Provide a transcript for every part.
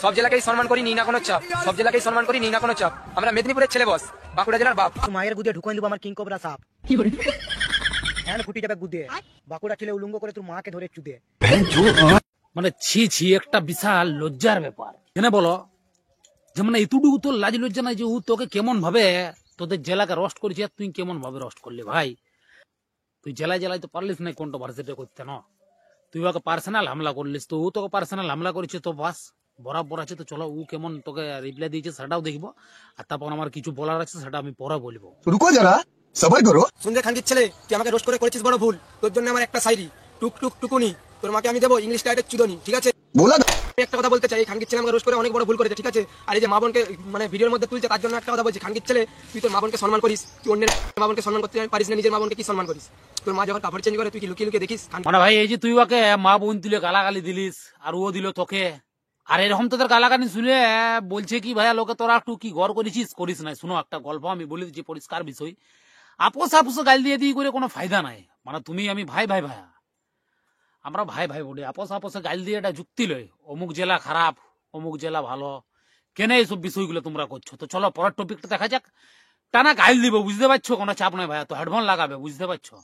সব জেলাকেই সম্মান করি, নিই না কোনো চাপ। সব জেলাকেই সম্মান করি, নিই না কোনো চাপ। আমরা মেদিনীপুরের ছেলে বস, বাঁকুড়া জেলার বাপ। মায়ের গুদে ঢুকাই দিব আমার কিং কোবরা সাপ। হ্যাঁ ফুটি যাবে গুদে। বাঁকুড়া ছেলে উলঙ্গ করে তোর মাকে ধরে চুদে। মানে ছি ছি, একটা বিশাল লজ্জার ব্যাপার। কেন বলো? যে মানে এতটুকু তোর লাজ লজ্জা নাই যে ও তোকে কেমন ভাবে তোদের জেলাকে রোস্ট করেছি, আর তুই কেমন ভাবে রোস্ট করলি ভাই? তুই জেলায় জেলায় তো পারলিস না কন্ট্রোভার্সিটা করতে না, তুই ওকে পার্সোনাল হামলা করলিস। তো ও তোকে পার্সোনাল হামলা করেছে, তো বাস বরাবর আছে। তো চলো ও কেমন তোকে রিপ্লাই দিয়েছে সেটাও দেখবো, আর তারপর আমার কিছু বলার আছে সেটা আমি পরে বলবো। रुको जरा सबर करो। সঞ্জয় খানকির ছেলে, তুই আমাকে রোস্ট করে করেছিস বড় ভুল। তোর জন্য আমার একটা শায়রি, টুক টুক টুকুনি, তোর মাকে আমি দেবো ইংলিশ টাইটের চুদনি, ঠিক আছে? बोला ना। আমি একটা কথা বলতে চাই, খানকির ছেলে আমাকে রোস্ট করে অনেক বড় ভুল করেছে, ঠিক আছে? আর এই যে মা বোনকে মানে ভিডিওর মধ্যে তুলছে, তার জন্য একটা কথা বলছি, খানকির ছেলে তুই তোর মা বোনকে সম্মান করিস, তুই অন্যের মা বোনকে সম্মান করতে পারিস না, নিজের মা বোনকে কি সম্মান করিস? তোর মা যখন কাপড় চেঞ্জ করে তুই কি লুকিয়ে লুকিয়ে দেখিস? মানে ভাই এই যে তুই ওকে মা বোন তুলে গালাগালি দিলিস, আর ও দিল তোকে, আর এরকম তোদের গালাগালি শুনে বলছে কি ভাইয়া লোকে তোরা একটু কি গড় করেছিস, করিস নাই। শুনো একটা গল্প আমি বলে দিচ্ছি, পরিষ্কার বিষয়। আপোষ আপোষে গাল দিয়ে দিয়ে করে কোনো ফায়দা নাই। মানে তুমি আমি ভাই ভাই ভাইয়া, আমরা ভাই ভাই বলি, আপোষ আপোষে গাল দিয়ে এটা যুক্তি লয়। অমুক জেলা খারাপ, অমুক জেলা ভালো, কেন এইসব বিষয়গুলো তোমরা করছো? তো চলো পরের টপিকটা দেখা যাক। টানা গাইল দিব, বুঝতে পারছো? কোনো চাপ নাই ভাইয়া, তো হেডফোন লাগাবে, বুঝতে পারছো?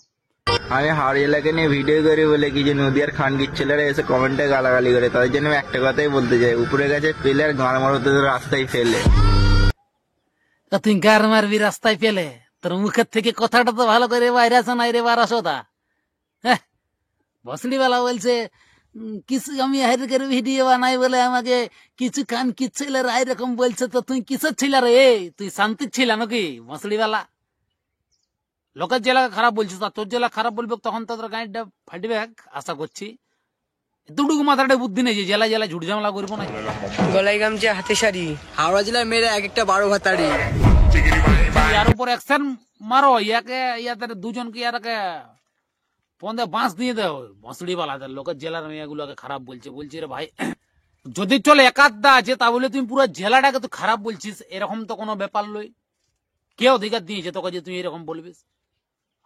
আমি হাওড়া এলাকা নিয়ে ভিডিও করি বলে কি যে নদীয়ার খানগির ছেলেরা এসে কমেন্টে গালাগালি করে, তাদের জন্য আমি একটা কথাই বলতে চাই, উপরে গেছে পেলে আর গাঁড় মারতে রাস্তায় ফেলে। তা তুই গার মারবি রাস্তায় পেলে? তোর মুখের থেকে কথাটা তো ভালো করে বাইরে আসা নাই রে বারাসোদা। হ্যাঁ, বসড়িওয়ালা বলছে কিছু আমি হাইরের ভিডিও বানাই বলে আমাকে কিছু খান কি ছেলেরা এরকম বলছে। তো তুই কিসের ছিল রে? তুই শান্তির ছিল নাকি বসড়িওয়ালা? লোকের জেলা খারাপ বলছিস, আর তোর জেলা খারাপ বলবে তখন তোদের গাড়িটা ফাটবে আশা করছি। এতটুকু মাথাটা বুদ্ধি নেই যে জেলা জেলা ঝুট ঝামেলা করবো না। গলায় গামছা হাতে শাড়ি, হাওড়া জেলার মেয়েরা এক একটা 12 ভাতাড়ি। ইয়ার উপর অ্যাকশন মারো, ইয়াকে ইয়াদের দুজনকে ইয়ারকে পন্দে বাঁশ দিয়ে দেও বসড়িওয়ালাদের। লোকের জেলার মেয়েগুলোকে খারাপ বলছে, বলছি রে ভাই যদি চলে একাধা আছে তা বলে তুমি পুরো জেলাটাকে তো খারাপ বলছিস, এরকম তো কোনো ব্যাপার লই। কে অধিকার দিয়েছে তোকে যে তুই এরকম বলবিস?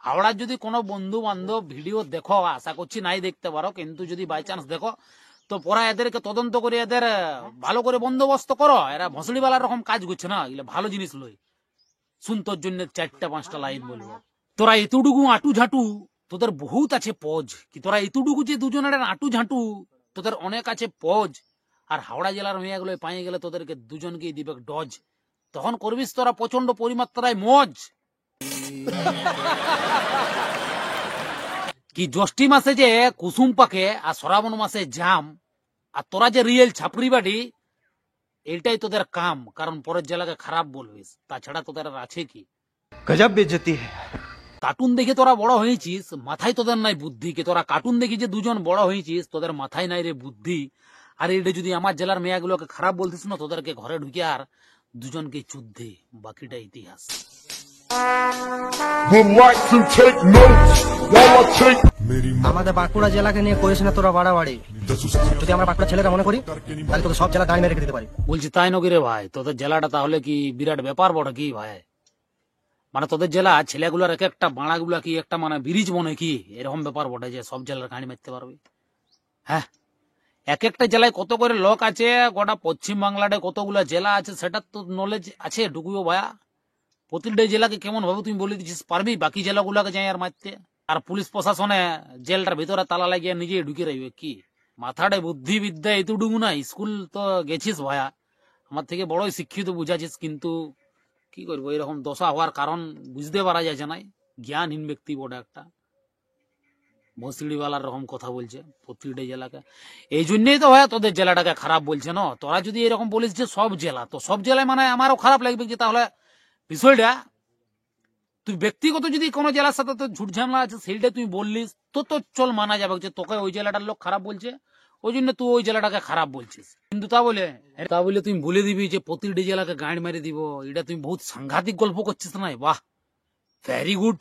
হাওড়ার যদি কোনো বন্ধু বান্ধব ভিডিও দেখো, আশা করছি নাই দেখতে পারো, কিন্তু যদি বাই চান্স দেখো তো পরে এদেরকে তদন্ত করে এদের ভালো করে বন্দোবস্ত করো। এরা ভসড়িওয়ালার রকম কাজ করছে না, এগুলো ভালো জিনিস লই। শুন তোর জন্য 4-5টা লাইন বলবো। তোরা এতটুকু আটু ঝাঁটু, তোদের বহুত আছে পজ। কি তোরা এতটুকু যে দুজনের আটু ঝাঁটু, তোদের অনেক আছে পজ। আর হাওড়া জেলার মেয়েগুলো পাইয়ে গেলে তোদেরকে দুজনকেই দিবে ডজ। তখন করবিস তোরা প্রচন্ড পরিমাত্রায় মজ। কি জ্যৈষ্ঠী মাসে যে কুসুম পাকে আর শ্রাবণ মাসে জাম, আর তোরা যে রিয়েল ছাপড়ি বাড়ি, এইটাই তোদের কাম। কারণ পরের জেলাকে খারাপ বলবিস, তাছাড়া তোদের আর আছে কি? गजब बेइज्जती है। কার্টুন দেখে তোরা বড় হয়েছিস, মাথায় তোদের নাই বুদ্ধি। কি তোরা কার্টুন দেখি যে দুজন বড় হয়েছিস, তোদের মাথায় নাই রে বুদ্ধি। আর এটা যদি আমার জেলার মেয়েগুলোকে খারাপ বলতিস না, তোদেরকে ঘরে ঢুকে আর দুজনকে চুদ্ধে, বাকিটা ইতিহাস। আমাদের বাঁকুড়া জেলাকে নিয়ে করিস না তোরা বাড়াবাড়ি। যদি আমরা বাঁকুড়া ছেলেরা মনে করি তাহলে তোকে সব জেলা গাড়ি মেরে রেখে দিতে পারি। বলছি তাই নকি রে ভাই? তোদের জেলাটা তাহলে কি বিরাট ব্যাপার বড় কি ভাই? মানে তোদের জেলা ছেলেগুলার এক একটা বাড়াগুলা কি একটা মানে ব্রিজ মনে কি এরকম ব্যাপার বটে যে সব জেলার গাড়ি মারতে পারবে? হ্যাঁ, এক একটা জেলায় কত করে লোক আছে, গোটা পশ্চিম বাংলাতে কতগুলা জেলা আছে, সেটা তো নলেজ আছে ঢুকুও ভাইয়া। প্রতিটা জেলাকে কেমন ভাবে তুমি বলে দিচ্ছিস পারবি বাকি জেলাগুলাকে যাই আর মারতে? আর পুলিশ প্রশাসনে জেলটার ভিতরে তালা লাগিয়ে নিজে ঢুকে রইবে কি? মাথাটা বুদ্ধি বিদ্যা এতটুকু না? স্কুল তো গেছিস ভাইয়া, আমার থেকে বড়ই শিক্ষিত বুঝাছিস, কিন্তু কি করবো এরকম দশা হওয়ার কারণ বুঝতে পারা যাচ্ছে না। জ্ঞানহীন ব্যক্তি বড় একটা বসড়িওয়ালার রকম কথা বলছে প্রতিটা জেলাকে। এই জন্যই তো ভাইয়া তোদের জেলাটাকে খারাপ বলছে না। তোরা যদি এরকম বলিস যে সব জেলা, তো সব জেলায় মানে আমারও খারাপ লাগবে যে তাহলে বিষয়টা তুই ব্যক্তিগত যদি কোনো জেলার সাথে তো ঝুট ঝামেলা আছে সেইটা তুই বললিস, তো তো চল মানা যাবে যে তোকে ওই জেলাটার লোক খারাপ বলছে, ওই জন্য তুই ওই জেলাটাকে খারাপ বলছিস। কিন্তু তা বলে তুমি বলে দিবি যে প্রতিটি জেলাকে গাঁড় মেরে দিব, এটা তুমি বহুত সাংঘাতিক গল্প করছিস না? বাহ, ভেরি গুড।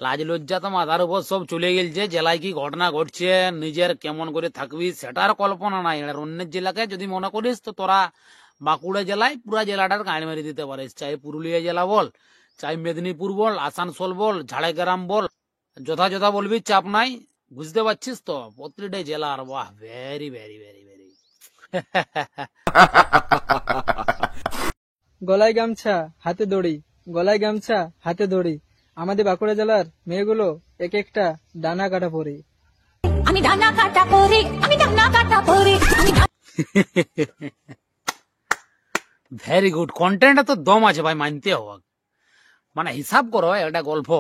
লাজ লজ্জা তো মাথার উপর সব চলে গেছে। জেলায় কি ঘটনা ঘটছে, নিজের কেমন করে থাকবি সেটার কল্পনা নাই। আর অন্যের জেলাকে যদি মনে করিস তো তোরা বাঁকুড়া জেলায় পুরা জেলাটার গাঁড় মেরে দিতে পারিস। চাই পুরুলিয়া জেলা বল, চাই মেদিনীপুর বল, আসানসোল বল, ঝাড়গ্রাম বল, যথাযথ বলবি, চাপ নাই। বুঝতে পারছিস তো? প্রতিটা জেলার বাহ, ভেরি ভেরি ভেরি ভেরি গলায় গামছা হাতে দড়ি, গলায় গামছা হাতে দড়ি, আমাদের বাঁকুড়া জেলার মেয়েগুলো এক একটা ডানা কাটা পরে। আমি ডানা কাটা পরে, আমি ডানা কাটা পরে, আমি ভেরি গুড, কন্টেন্ট তো দম আছে ভাই, মানতে হবে। মানে হিসাব করো একটা গল্প,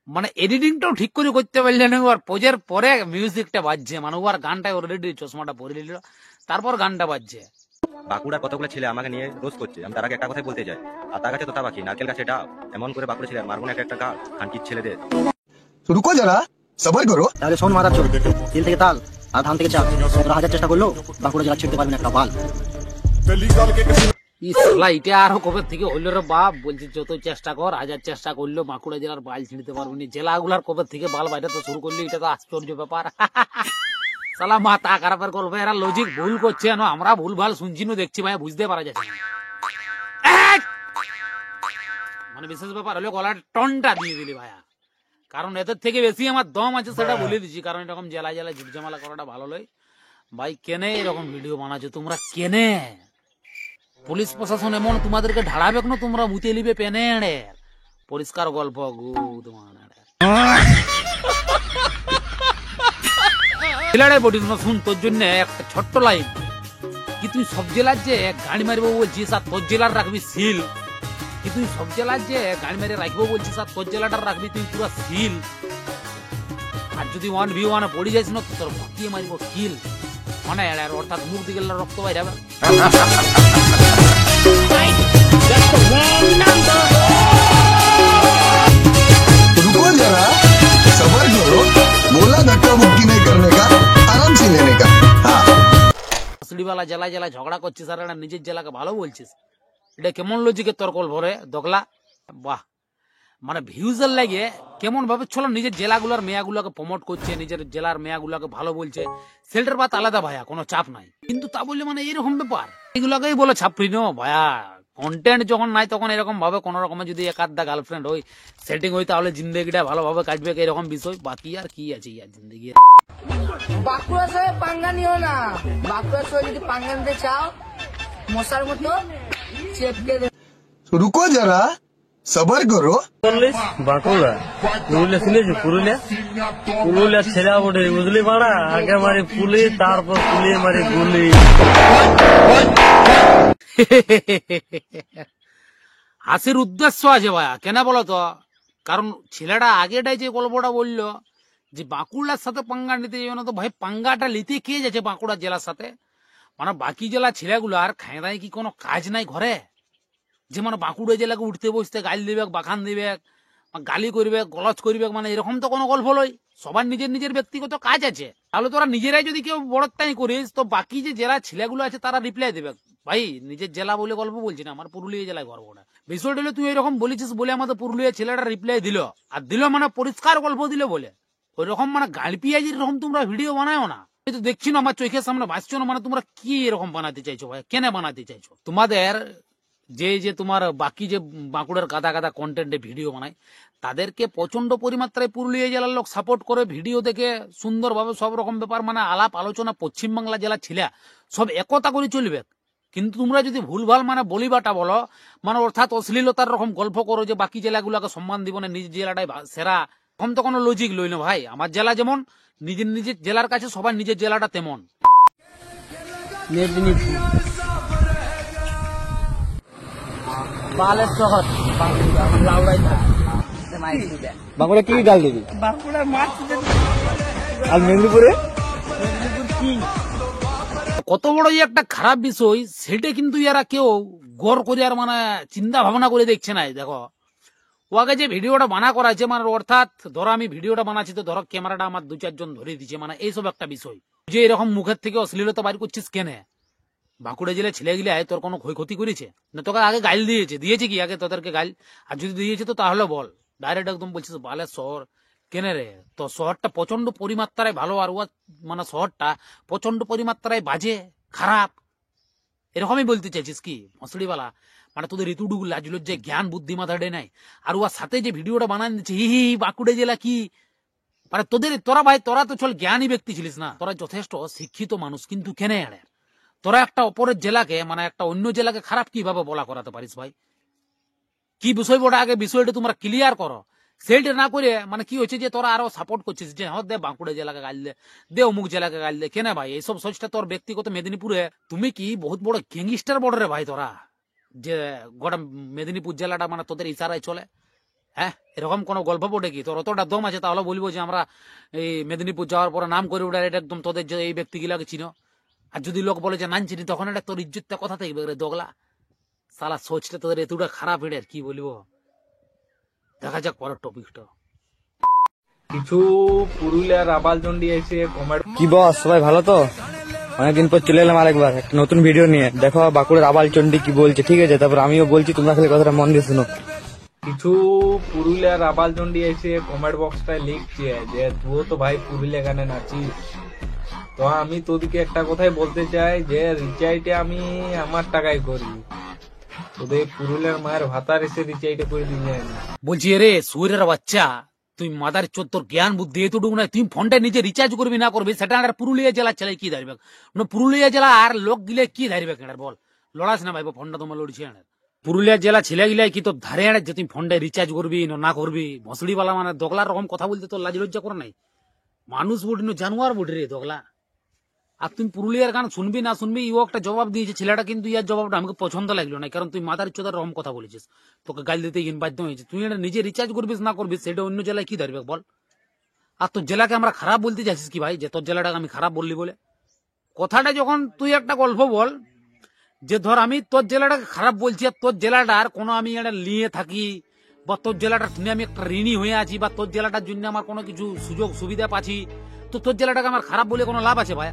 মানে এডিটিংটাও ঠিক করে করতে পারলে না, আর পোজের পরে মিউজিকটা বাজছে, মানে ওর গানটা অলরেডি চশমাটা পরে নিল, তারপর গানটা বাজছে। বাঁকুড়ার কতগুলো ছেলে আমাকে নিয়ে রোজ করছে, আমি তার আগে একটা কথাই বলতে চাই, আর তার কাছে তো তা বাকি নারকেল গাছে ডাব, এমন করে বাঁকুড়া ছেলে মারবো না একটা গাল খানকির ছেলেদের। रुको जरा सबर करो। তাহলে শোন মারার চোখ, তিল থেকে তাল আর ধান থেকে চাল, তোরা হাজার চেষ্টা করলো বাঁকুড়া জেলা ছিঁড়তে পারবি না একটা বাল। ইসলা এটা আরো কবে থেকে হইলো রে বাপ, বলছি যত চেষ্টা কর, হাজার চেষ্টা করলো বাঁকুড়া জেলার বাল ছিঁড়তে পারবি না। জেলাগুলার কবে থেকে বাল বাইরে তো শুরু করলি, এটা তো আশ্চর্য ব্যাপার। সালা মাথা খারাপের গল্প, এরা লজিক ভুল করছে না, আমরা ভুল ভাল শুনছি না, দেখছি ভাই, বুঝতে পারা যাচ্ছে না। মানে বিশেষ ব্যাপার হলো গলার টনটা দিয়ে দিলি ভাইয়া, কারণ এদের থেকে বেশি আমার দম আছে সেটা বলে দিচ্ছি, কারণ এরকম জেলা জেলা ঝুটঝামেলা করাটা ভালো নয় ভাই। কেনে এরকম ভিডিও বানাচ্ছো তোমরা, কেনে? পুলিশ প্রশাসন এমন তোমাদেরকে ঢাড়াবে না, তোমরা মুতে লিবে পেনে পরিষ্কার গল্প গু তোমার বটিস না। শুন, তোর জন্য একটা ছোট্ট লাইন, কি তুই সব জেলার যে গাড়ি মারবো বলছিস আর তোর জেলার রাখবি সিল, কি তুই সব জেলার যে গাড়ি মেরে রাখবো বলছিস আর তোর জেলাটার রাখবি তুই পুরো সিল, আর যদি 1v1 পড়ে যাইস না তোর ভকিয়ে মারিব কিল, মানে অর্থাৎ মুখ দিকে রক্ত বাইরে যাবে। रुको जरा सबर करो, बोला धक्का मुक्की नहीं करने का, आराम से लेने का। हाँ মুসলিওয়ালা জেলায় জেলায় ঝগড়া করছিস আর এটা নিজের জেলাকে ভালো বলছিস, এটা কেমন লজিকের তর্কল ভরে দগলা? বাহ, মানে ভিউজের লাগে কেমন ভাবে চলো নিজের জেলাগুলোর মেয়াগুলোকে প্রমোট করছে, নিজের জেলার মেয়াগুলোকে ভালো বলছে, সেলটার বাত আলাদা ভাইয়া, কোনো চাপ নাই, কিন্তু তা বললে মানে এরকম ব্যাপার, এগুলোকেই বলে ছাপড়ি নো ভাইয়া। কন্টেন্ট যখন নাই তখন এরকম ভাবে কোন রকমের যদি এক আধটা গার্লফ্রেন্ড হই সেটিং হই তাহলে জিন্দগিটা ভালোভাবে কাটবে, এরকম বিষয়। বাকি আর কি আছে ইয়ার জিন্দগি। বাঁকুড়া শহরে পাঙ্গা নিও না, বাঁকুড়া শহরে যদি পাঙ্গা নিতে চাও মশার মতো চেপকে দে। रुको जरा सबर करो। বাঁকুড়া পুরুলিয়া শুনেছি, পুরুলিয়া পুরুলিয়া ছেলে ওঠে বুঝলি মারা, আগে মারি পুলি তারপর পুলি মারি গুলি। হাসির উদ্দেশ্য আছে ভাইয়া, কেন বলো তো? কারণ ছেলেটা আগেটাই যে গল্পটা বললো যে বাঁকুড়ার সাথে পাঙ্গা নিতে যাবে না, তো ভাই পাঙ্গাটা নিতে কে যাচ্ছে বাঁকুড়া জেলার সাথে? মানে বাকি জেলা ছেলেগুলো আর খায়দায় কি কোনো কাজ নাই ঘরে, যে মানে বাঁকুড়া জেলাকে উঠতে বসতে গাল দিবে, বাখান দিবে, গালি করবে, গলজ করবে, মানে এরকম তো কোনো গল্প নয়। সবার নিজের নিজের ব্যক্তিগত কাজ আছে, তাহলে তোরা নিজেরাই যদি কেউ বড়টাই করিস তো বাকি যে জেলা ছেলেগুলো আছে তারা রিপ্লাই দেবে। ভাই নিজের জেলা বলে গল্প বলছি না, আমার পুরুলিয়া জেলায় গর্ব না। বিষয়টা হলো তুই এরকম বলেছিস বলে আমাদের পুরুলিয়া ছেলেটা রিপ্লাই দিল, আর দিল মানে পরিষ্কার গল্প দিল বলে, ওই রকম মানে গালি পিয়াজির রকম তোমরা ভিডিও বানাও না। তো দেখছি না আমার চোখের সামনে ভাসছো না, মানে তোমরা কি এরকম বানাতে চাইছো ভাই, কেন বানাতে চাইছো? তোমাদের যে তোমার বাকি যে বাঁকুড়ার গাদা গাদা কন্টেন্টে ভিডিও বানায় তাদেরকে প্রচন্ড পরিমাত্রায় পুরুলিয়া জেলার লোক সাপোর্ট করে, ভিডিও দেখে সুন্দরভাবে সব রকম ব্যাপার মানে আলাপ আলোচনা পশ্চিমবাংলা জেলা ছিল সব একতা করে চলবে। কিন্তু তোমরা যদি ভুলভাল মানে বলিবাটা বলো, মানে অর্থাৎ অশ্লীলতার রকম গল্প করো যে বাকি জেলাগুলোকে সম্মান দিব না, নিজ জেলাটাই সেরা, এখন তো কোনো লজিক লই না ভাই। আমার জেলা যেমন নিজের নিজের জেলার কাছে সবার নিজের জেলাটা তেমন। বালের শহর বাঁকুড়া কি গাল দিবি? বাঁকুড়া মাছ আর মেদিনীপুরে কত বড় একটা খারাপ বিষয় সেটা কিন্তু এরা কেউ গড় করে আর মানে চিন্তা ভাবনা করে দেখছে না। দেখো ওকে যে ভিডিওটা বানা করা আছে, মানে অর্থাৎ ধরো আমি ভিডিওটা বানাচ্ছি তো ধরো ক্যামেরাটা আমার 2-4 জন ধরে দিচ্ছে, মানে এইসব একটা বিষয় যে এরকম মুখের থেকে অশ্লীলতা বাইর করছিস কেনে? বাঁকুড়া জেলায় ছেলেগুলি আয় তোর কোনো ক্ষয়ক্ষতি করেছে না? তোকে আগে গাইল দিয়েছে কি আগে তোদেরকে গাইল? আর যদি দিয়েছে তো তাহলে বল, ডাইরেক্ট একদম বলছিস বালের শহর কেনে রে? তো শহরটা প্রচন্ড পরিমাত্রায় ভালো আর ও মানে শহরটা প্রচন্ড পরিমাত্রায় বাজে খারাপ, এরকমই বলতে চাইছিস কি মশলিওয়ালা? মানে তোদের ঋতুডুকু লাজুলোর যে জ্ঞান বুদ্ধি মাথায় নাই, আর ওর সাথে যে ভিডিওটা বানান দিচ্ছে হি বাঁকুড়া জেলা কি, মানে তোরা ভাই তোরা তো চল জ্ঞানী ব্যক্তি ছিলিস না, তোরা যথেষ্ট শিক্ষিত মানুষ, কিন্তু কেনে আরে তোরা একটা অপরের জেলাকে মানে একটা অন্য জেলাকে খারাপ কিভাবে বলা করাতে পারিস ভাই? কি বিষয় বড় আগে বিষয়টা তোমরা ক্লিয়ার করো। সেইটা না করে মানে কি হচ্ছে যে তোরা আরো সাপোর্ট করছিস যে হ্যাঁ দে বাঁকুড়া জেলাকে গাল দে, দে অমুক জেলাকে গাল দে। কেন ভাই এইসব সোচটা তোর ব্যক্তিগত মেদিনীপুরে? তুমি কি বহুত বড় গ্যাংস্টার বড় রে ভাই তোরা, যে গোটা মেদিনীপুর জেলাটা মানে তোদের ইশারায় চলে? হ্যাঁ, এরকম কোন গল্প পড়ে কি তোর অতটা দম আছে তাহলে বলবো যে আমরা এই মেদিনীপুর যাওয়ার পরে নাম করে ওঠার এটা একদম তোদের যে এই ব্যক্তিগুলাকে চিনো। আর যদি লোক বলে যে নাম চিনি তখন এটা তোর ইজ্জতটা কথা থাকবে রে দোগলা। সালা সোচটা তোদের এতটা খারাপ এটার কি বলবো। দেখা যাক পরের টপিকটা। কিছু পুরুলিয়ার আবালচন্ডী এসে কমেন্ট কি বস, সবাই ভালো তো? অনেকদিন পর চলে এলাম আরেকবার একটা নতুন ভিডিও নিয়ে। দেখো বাঁকুড়ার আবালচন্ডী কি বলছে, ঠিক আছে? তারপর আমিও বলছি, তোমরা খালি কথাটা মন দিয়ে শুনো। কিছু পুরুলিয়ার আবালচন্ডী এসে কমেন্ট বক্সটায় লিখছে যে তুইও তো ভাই পুরুলিয়া গানে নাচিস। তো আমি তোদেরকে একটা কথাই বলতে চাই যে রিচাইটে আমি আমার টাকায় করি, তোদের পুরুলিয়ার মায়ের ভাতার এসে রিচাইটে করে দিয়ে যায় না। বলছি রে সুরের বাচ্চা, তুই মাদার চোদ, তোর জ্ঞান বুদ্ধি এতটুকু না? তুই ফোনটা নিজে রিচার্জ করবি না করবি সেটা আর পুরুলিয়া জেলা ছেলে কি ধরবে? পুরুলিয়া জেলা আর লোক গিলে কি ধরবে? বল, লড়াস না ভাই, ফোনটা তোমার লড়ছি। পুরুলিয়া জেলা ছেলে গিলাই কি তোর ধারে আনে যে তুই ফোনটা রিচার্জ করবি না করবি? ভসড়িওয়ালা মানে দোগলার রকম কথা বলতে তোর লাজ লজ্জা করে নাই? মানুষ বুঝি জানোয়ার বুঝি রে দোগলা। আর তুই পুরুলিয়ার গান শুনবি না শুনবি ও একটা জবাব দিয়েছে ছেলেটা, কিন্তু ইয়ার জবাবটা আমাকে পছন্দ লাগলো না, কারণ তুই মাদার চোদার রকম কথা বলেছিস, তোকে গাল দিতে বাধ্য হয়েছে। তুই এটা নিজে রিচার্জ করবিস না করবিস সেটা অন্য জেলায় কি ধরবে বল? আর তোর জেলাকে আমরা খারাপ বলতে যাচ্ছিস কি ভাই, যে তোর জেলাটাকে আমি খারাপ বললি বলে? কথাটা যখন তুই একটা গল্প বল যে ধর আমি তোর জেলাটাকে খারাপ বলছি, আর তোর জেলাটার কোনো আমি এটা নিয়ে থাকি, বা তোর জেলাটার শুনে আমি একটা ঋণী হয়ে আছি, বা তোর জেলাটার জন্য আমার কোনো কিছু সুযোগ সুবিধা পাচ্ছি, তো তোর জেলাটাকে আমার খারাপ বলে কোনো লাভ আছে ভাই?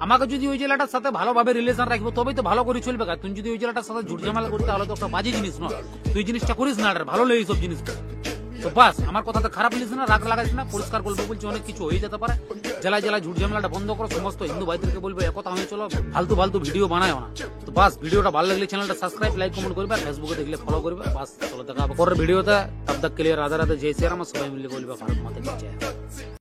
আমাকে যদি ওই জেলাটার সাথে ভালোভাবে রিলেশন রাখবো তবেই তো ভালো করে চলবে। তুই যদি ওই জেলাটার সাথে ঝুটঝামেলা করিস তাহলে তো একটা বাজে জিনিস নয়। তুই জিনিসটা করিস না, ভালো লাগে এইসব জিনিস। তো বাস আমার কথাতে খারাপ নিস না, রাগ লাগাইস না, পরিষ্কার বলবো বলছি অনেক কিছু হয়ে যেতে পারে। জেলায় জেলায় ঝুটঝামেলাটা বন্ধ করো, সমস্ত হিন্দু ভাইদেরকে বলবো একথা হয়ে চলো, ফালতু ফালতু ভিডিও বানায় না। তো বাস ভিডিওটা ভালো লাগলে চ্যানেলটা সাবস্ক্রাইব লাইক কমেন্ট করবে, ফেসবুকে দেখলে ফলো করবে। বাস চলো দেখা হবে পরের ভিডিওতে। তব তক কে লিয়ে রাধা রাধে, জয় শ্রী রাম। সবাই মিলে বলবে ভারত মাতা কি জয়।